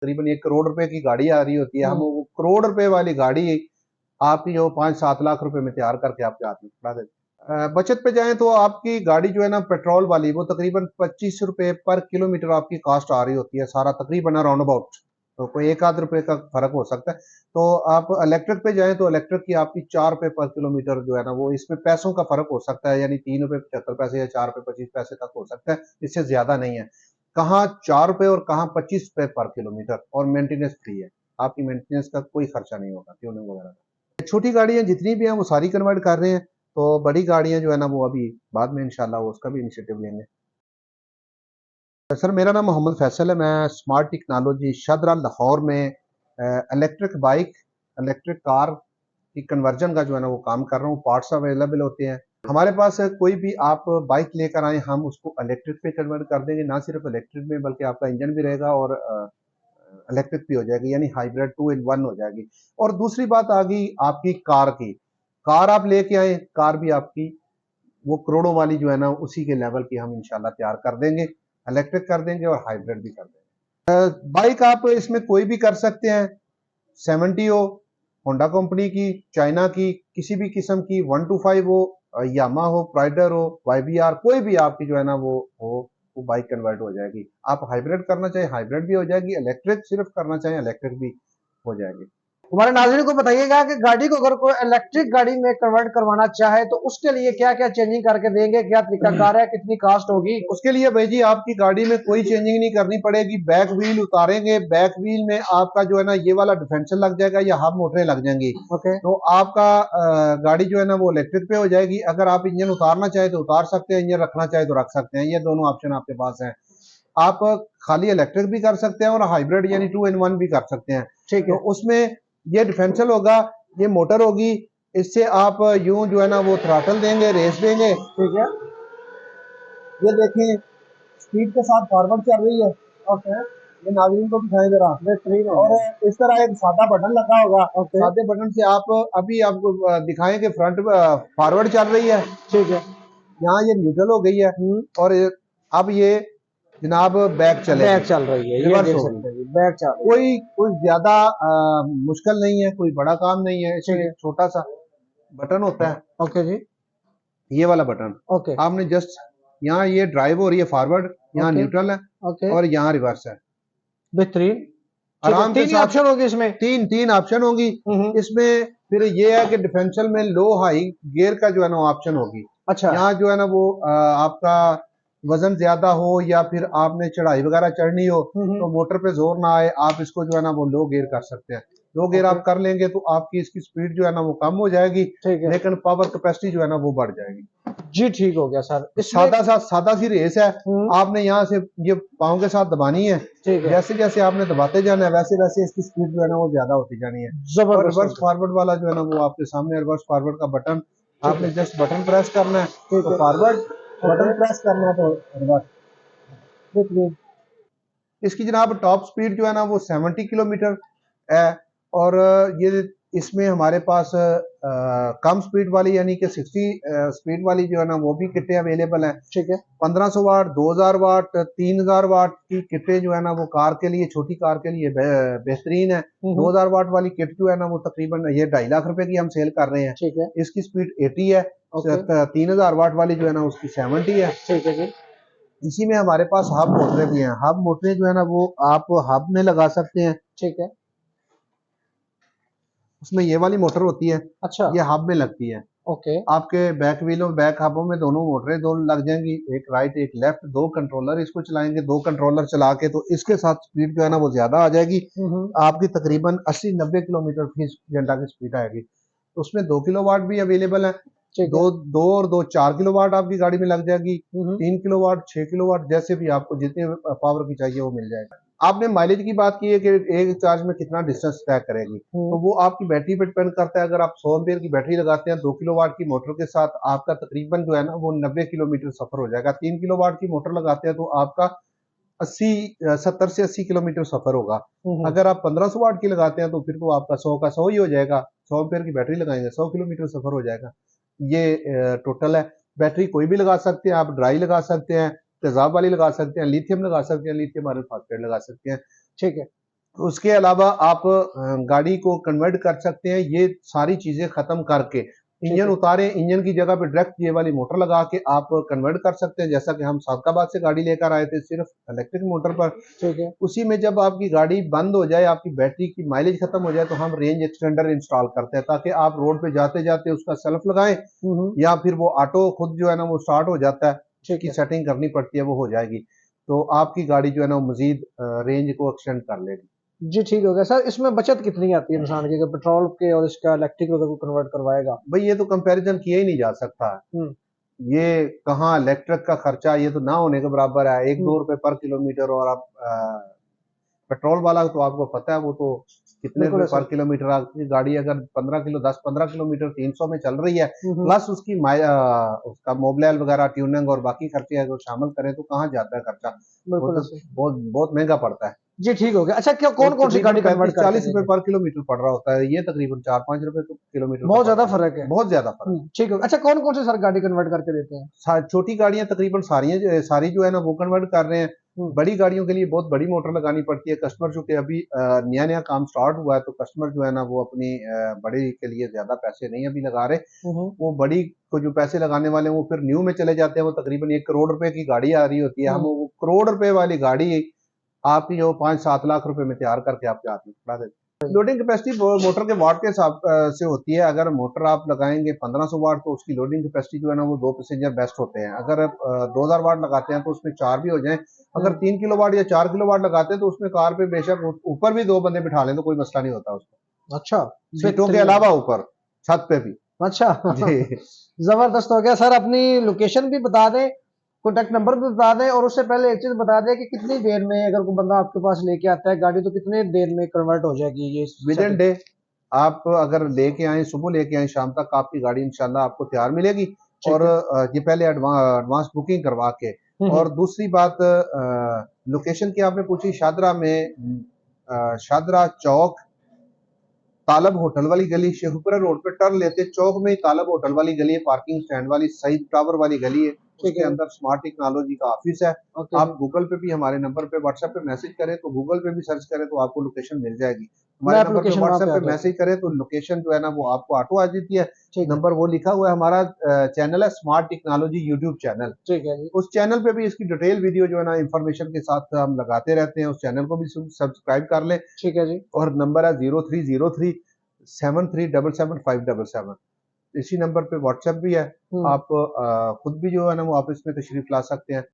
तकरीबन 1 करोड़ रुपए की गाड़ी आ रही होती है, हम वो करोड़ रुपए वाली गाड़ी आपकी जो 5-7 लाख रुपए में तैयार करके आपके हाथ में पकड़ा देते। बचत पे जाएं तो आपकी गाड़ी जो है ना पेट्रोल वाली, वो तकरीबन 25 रुपए पर किलोमीटर आपकी कॉस्ट आ रही होती है, सारा तकरीबन अराउंड अबाउट। तो कोई 1 आध रुपए का फर्क हो सकता है। तो आप इलेक्ट्रिक पे जाएं तो इलेक्ट्रिक की आपकी 4 रुपए पर किलोमीटर जो है ना, वो इसमें पैसों का फर्क हो सकता है, यानी 3 रुपए 75 पैसे या 4 रुपए 25 पैसे तक हो सकता है, इससे ज्यादा नहीं है। कहाँ 4 रुपए और कहाँ 25 रुपए पर किलोमीटर, और मेंटेनेंस फ्री है, आपकी मेंटेनेंस का कोई खर्चा नहीं होगा ट्यूनिंग वगैरह का। छोटी गाड़ियां जितनी भी हैं वो सारी कन्वर्ट कर रहे हैं, तो बड़ी गाड़ियां जो है ना वो अभी बाद में इंशाल्लाह वो उसका भी इनिशिएटिव लेंगे। सर मेरा नाम मोहम्मद फैसल है, मैं स्मार्ट टेक्नोलॉजी शादरा लाहौर में इलेक्ट्रिक बाइक, इलेक्ट्रिक कार की कन्वर्जन का जो है ना वो काम कर रहा हूँ। पार्ट्स अवेलेबल होते हैं हमारे पास। कोई भी आप बाइक लेकर आए, हम उसको इलेक्ट्रिक पे कन्वर्ट कर देंगे, ना सिर्फ इलेक्ट्रिक में बल्कि आपका इंजन भी रहेगा और इलेक्ट्रिक भी हो जाएगी, यानी हाइब्रिड 2 in 1 हो जाएगी। और दूसरी बात आ गई आपकी कार की। कार आप लेके आए, कार भी आपकी वो करोड़ों वाली जो है ना उसी के लेवल की हम इंशाल्लाह तैयार कर देंगे, इलेक्ट्रिक कर देंगे और हाइब्रिड भी कर देंगे। बाइक आप इसमें कोई भी कर सकते हैं, 70 हो, होंडा कंपनी की, चाइना की, किसी भी किस्म की, 125 हो, यामा हो, प्राइडर हो, YBR, कोई भी आपकी जो है ना वो बाइक कन्वर्ट हो जाएगी। आप हाइब्रिड करना चाहे हाइब्रिड भी हो जाएगी, इलेक्ट्रिक सिर्फ करना चाहे इलेक्ट्रिक भी हो जाएगी। हमारे नाज़रीन को बताइएगा कि गाड़ी को अगर कोई इलेक्ट्रिक गाड़ी में कन्वर्ट करवाना चाहे तो उसके लिए क्या क्या चेंजिंग करके देंगे, क्या तरीकाकार है, कितनी कास्ट होगी? उसके लिए भाई जी आपकी गाड़ी में कोई चेंजिंग नहीं करनी पड़ेगी। बैक व्हील उतारेंगे, बैक व्हील में आपका जो है ना ये वाला डिफरेंशियल लग जाएगा या हब मोटरें लग जाएंगी। ओके। तो आपका गाड़ी जो है ना वो इलेक्ट्रिक पे हो जाएगी। अगर आप इंजन उतारना चाहे तो उतार सकते हैं, इंजन रखना चाहे तो रख सकते हैं, ये दोनों ऑप्शन आपके पास हैं। आप खाली इलेक्ट्रिक भी कर सकते हैं और हाइब्रिड यानी 2 in 1 भी कर सकते हैं। ठीक है। तो उसमें ये डिफरेंशियल होगा, ये मोटर होगी, इससे आप यूं जो है ना वो थ्रॉटल देंगे, रेस देंगे। ठीक है। ये देखें स्पीड के साथ फॉरवर्ड चल रही है। ओके। ये नाज़रीन को दिखाई दे रहा। बेहतरीन और इस तरह एक सादा बटन लगा होगा। ओके। सादे बटन से आप अभी आपको दिखाएं कि फ्रंट फॉरवर्ड चल रही है। ठीक है। यहाँ ये न्यूट्रल हो गई है और अब ये जनाब बैक चले, बैक चल रही है, ये देख सकते हैं बैक चल रही है। कोई ज्यादा मुश्किल नहीं है, कोई बड़ा काम नहीं है। इसमें एक छोटा सा बटन होता है। ओके जी। ये वाला बटन ओके। आपने जस्ट यहाँ ये ड्राइव हो रही है फॉरवर्ड, यहाँ न्यूट्रल है ओके। और यहाँ रिवर्स है। बेहतरीन। आराम के तीन साथ ऑप्शन होगी इसमें, तीन ऑप्शन होगी इसमें। फिर ये है कि डिफरेंशियल में लो हाई गियर का जो है ना ऑप्शन होगी। अच्छा। यहाँ जो है ना वो आपका वजन ज्यादा हो या फिर आपने चढ़ाई वगैरह चढ़नी हो तो मोटर पे जोर ना आए, आप इसको जो है ना वो लो गियर कर सकते हैं। लो गियर आप कर लेंगे तो आपकी इसकी स्पीड जो है ना वो कम हो जाएगी, लेकिन पावर कैपेसिटी जो है ना वो बढ़ जाएगी। जी ठीक हो गया सर। सादा सी रेस है। आपने यहाँ से ये पाँव के साथ दबानी है, जैसे जैसे आपने दबाते जाना है वैसे वैसे इसकी स्पीड जो है ना वो ज्यादा होती जानी है। और रिवर्स फॉरवर्ड वाला जो है ना वो आपके सामने रिवर्स फॉरवर्ड का बटन, आपने जस्ट बटन प्रेस करना है तो फॉरवर्ड, बटन प्रेस करना है तो रिवर्स। इसकी जनाब टॉप स्पीड जो है ना वो 70 किलोमीटर है। और ये इसमें हमारे पास कम स्पीड वाली यानी कि 60 स्पीड वाली जो है ना वो भी किटें अवेलेबल हैं। ठीक है। 1500 वाट, 2000 वाट, 3000 वाट की किटें जो है ना वो कार के लिए, छोटी कार के लिए बेहतरीन है। 2000 वाट वाली किट जो है ना वो तकरीबन ये 2.5 लाख रुपए की हम सेल कर रहे हैं। ठीक है। इसकी स्पीड 80 है। 3000 वाट वाली जो है ना उसकी 70 है। ठीक है जी। इसी में हमारे पास हब मोटरें भी हैं। हब मोटरें जो है ना वो आप हब में लगा सकते हैं। ठीक है। उसमें ये वाली मोटर होती है। अच्छा। ये हब में लगती है। ओके। आपके बैक व्हीलों, बैक हबों में दोनों मोटरें दोनों लग जाएंगी, एक राइट एक लेफ्ट। 2 कंट्रोलर इसको चलाएंगे, 2 कंट्रोलर चला के तो इसके साथ स्पीड जो है ना वो ज्यादा आ जाएगी। आपकी तकरीबन 80-90 किलोमीटर फी घंटा की स्पीड आएगी। तो उसमें 2 किलोवाट भी अवेलेबल है। दो और 2 4 किलोवाट आपकी गाड़ी में लग जाएगी। 3 किलोवाट, 6 किलोवाट, जैसे भी आपको जितने पावर की चाहिए वो मिल जाएगा। आपने माइलेज की बात की है कि एक चार्ज में कितना डिस्टेंस तय करेगी, तो वो आपकी बैटरी पे डिपेंड करता है। अगर आप 100 एम्पीयर की बैटरी लगाते हैं 2 किलोवाट की मोटर के साथ, आपका तकरीबन जो है ना वो 90 किलोमीटर सफर हो जाएगा। 3 किलोवाट की मोटर लगाते हैं तो आपका 70 से 80 किलोमीटर सफर होगा। अगर आप 1500 वाट की लगाते हैं तो फिर तो आपका 100 का 100 ही हो जाएगा। 100 एम्पीयर की बैटरी लगाएंगे 100 किलोमीटर सफर हो जाएगा। ये टोटल है। बैटरी कोई भी लगा सकते हैं, आप ड्राई लगा सकते हैं, तेजाब वाली लगा सकते हैं, लिथियम लगा सकते हैं, लिथियम आयरन फॉस्फेट लगा सकते हैं। ठीक है। उसके अलावा आप गाड़ी को कन्वर्ट कर सकते हैं, ये सारी चीजें खत्म करके ठीक इंजन है। उतारे, इंजन की जगह पे डायरेक्ट ये वाली मोटर लगा के आप कन्वर्ट कर सकते हैं। जैसा कि हम सादकाबाद से गाड़ी लेकर आए थे सिर्फ इलेक्ट्रिक मोटर पर। ठीक है। उसी में जब आपकी गाड़ी बंद हो जाए, आपकी बैटरी की माइलेज खत्म हो जाए, तो हम रेंज एक्सटेंडर इंस्टॉल करते हैं ताकि आप रोड पे जाते जाते उसका सेल्फ लगाएं, या फिर वो ऑटो खुद जो है ना वो स्टार्ट हो जाता है, ठीक उसकी है। सेटिंग करनी पड़ती है, वो हो जाएगी। तो आपकी गाड़ी जो है ना वो मजीद रेंज को एक्सटेंड कर लेगी। जी, ठीक हो गया। सर इसमें बचत कितनी आती है इंसान की अगर पेट्रोल के और इसका इलेक्ट्रिक अगर कोई कन्वर्ट करवाएगा? भाई ये तो कंपैरिजन किया ही नहीं जा सकता। हुँ, ये कहाँ इलेक्ट्रिक का खर्चा, ये तो ना होने के बराबर है। एक हुँ, दो रुपए पर किलोमीटर, और आप पेट्रोल वाला तो आपको पता है वो तो कितने बिल्कुल रुपए है पर सर। किलोमीटर। आपकी गाड़ी अगर 10-15 किलोमीटर 300 में चल रही है, हुँ, हुँ, प्लस उसकी उसका मोबिल वगैरह ट्यूनिंग और बाकी खर्चे अगर शामिल करें तो कहाँ जाता है खर्चा। वो बिल्कुल है तो सर। बहुत बहुत महंगा पड़ता है। जी, ठीक हो गया। अच्छा क्या वो कौन-कौन सी तकरीबन गाड़ी कन्वर्ट पैंतीस करके चालीस रुपए देंगे? पर किलोमीटर पड़ रहा होता है, ये तकरीबन 4-5 रुपए किलोमीटर का बहुत फर्क ज़्यादा है। फ़र्क है। बहुत ज्यादा फर्क। ठीक हो अच्छा कौन-कौन सी सर गाड़ी कन्वर्ट करके देते हैं? छोटी गाड़ियां तकरीबन सारी जो है ना वो कन्वर्ट कर रहे हैं। हुँ, बड़ी गाड़ियों के लिए बहुत बड़ी मोटर लगानी पड़ती है। कस्टमर चूंकि अभी नया नया काम स्टार्ट हुआ है, तो कस्टमर जो है ना वो अपनी बड़ी के लिए ज्यादा पैसे नहीं अभी लगा रहे। हुँ, हुँ, वो बड़ी को जो पैसे लगाने वाले हैं वो फिर न्यू में चले जाते हैं। वो तकरीबन 1 करोड़ रुपए की गाड़ी आ रही होती है, हम हुँ। वो करोड़ रुपए वाली गाड़ी आपकी जो 5-7 लाख रुपए में तैयार करके आपके हाथ में पकड़ा देते हैं। लोडिंग कैपेसिटी मोटर के वाट के हिसाब से होती है। अगर मोटर आप लगाएंगे 1500 वाट, तो उसकी लोडिंग कैपेसिटी जो है ना वो 2 पैसेंजर बेस्ट होते हैं। अगर आप 2000 वाट लगाते हैं तो उसमें 4 भी हो जाएं। अगर हुँ, 3 किलो वाट या 4 किलो वाट लगाते हैं तो उसमें कार पे बेशक ऊपर भी 2 बंदे बिठा लें तो कोई मसला नहीं होता उसको, अच्छा, सीटों के बेहतरीन। अलावा ऊपर छत पे भी। अच्छा जी। ज़बरदस्त हो गया सर अपनी लोकेशन भी बता दें, कॉन्टैक्ट नंबर भी बता दें और उससे पहले एक चीज़ बता दें कि कितनी देर में अगर कोई बंदा आपके पास लेके आता है गाड़ी तो कितनी देर में कन्वर्ट हो जाएगी ये विद इन सेटिंग? डे आप अगर लेके आए, सुबह लेके आए, शाम तक आपकी गाड़ी इंशाल्लाह आपको तैयार मिलेगी। ठीक और है। ये पहले एडवांस बुकिंग करवा के। हुँ, और हुँ। दूसरी बात, लोकेशन की आपने पूछी, शादरा में शादरा चौक, तालब होटल वाली गली, शेखुपुरा रोड पे टर्न लेते चौक में ही तालब होटल वाली गली है, पार्किंग स्टैंड वाली, सईद टावर वाली गली है। ठीक उसके है जी। अंदर स्मार्ट टेक्नोलॉजी का ऑफिस है। ओके जी। आप गूगल पे भी हमारे नंबर पे, व्हाट्सएप पे मैसेज करें तो, गूगल पे भी सर्च करें तो आपको लोकेशन मिल जाएगी। हमारे मैप नंबर पे लोकेशन वहाँ व्हाट्सएप पे आ पे जाएगी। मैसेज करें तो लोकेशन जो है ना वो आपको ऑटो आ जाती है। ठीक है। नंबर वो लिखा हुआ है। हमारा चैनल है स्मार्ट टेक्नोलॉजी यूट्यूब चैनल। ठीक है जी। उस चैनल पे भी इसकी डिटेल वीडियो जो है ना इंफॉर्मेशन के साथ हम लगाते रहते हैं। उस चैनल को भी सब्सक्राइब कर लें। ठीक है जी। और नंबर है 0303 7377 577। इसी नंबर पे व्हाट्सएप भी है। हुँ। आप खुद भी जो है ना वो आप इसमें तशरीफ ला सकते हैं।